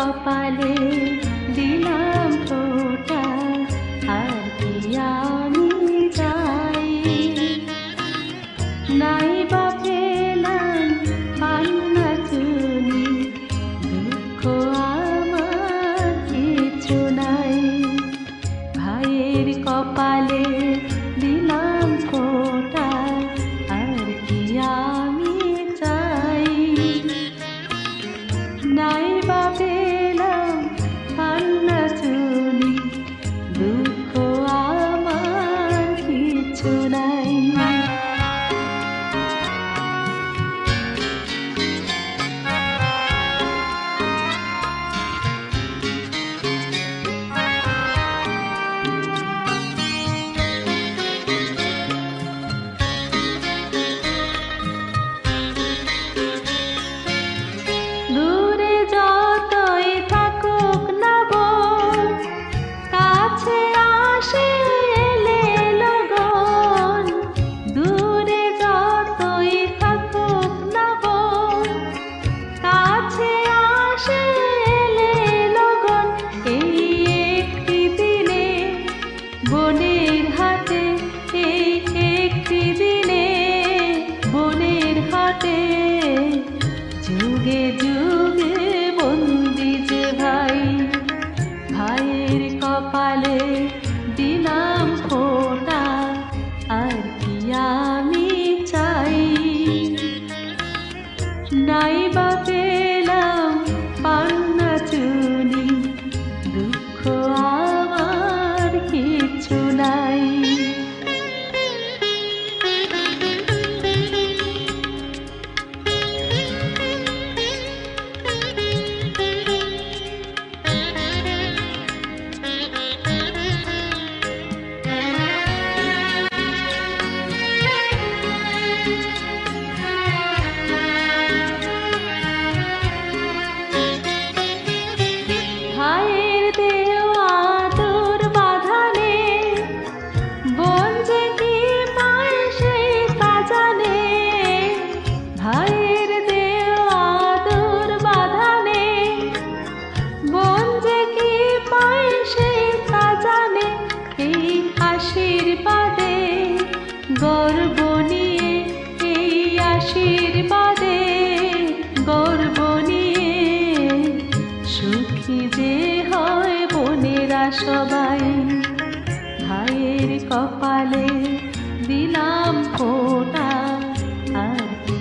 কপালে দিলাম ফোঁটা, আর কি আমি চাই। নাই বা পেলাম পান্না চুনি, দুঃখ আমার কিছু নাই। ভাইয়ের কপালে দিলাম ফোঁটা, আর কি আমি চাই। নাই বা পেলাম পান্না চুনি, দুঃখ আমার কিছু নাই। দূরে যতই থাকুক না বোন, কাছে আসে এলে লগন। দূরে যতই থাকুক না বোন, কাছে আসে এলে লগন। এই একটি দিনে বোনের হাতে, এই একটি দিনে বোনের হাতে, যুগে যুগে বন্দি যে ভাই। ভাইয়ের কপালে দিলাম ফোঁটা, আর কি আমি চাই। নাই বা পেলাম পান্না চুনি, দুঃখ আমার কিছু নাই। ভাইয়ের দেওয়া আদর বাঁধানে, বোন যে কি পায় সেই তা জানে। ভাইয়ের দেওয়া আদর বাঁধানে, বোন যে কি পায় সেই তা জানে। এই আশীর্বাদে গর্ব নিয়ে, এই আশীর্বাদে গর্ব নিয়ে, সুখী যে হয় বোনেরা সবাই। ভাইয়ের কপালে দিলাম ফোঁটা, আর কি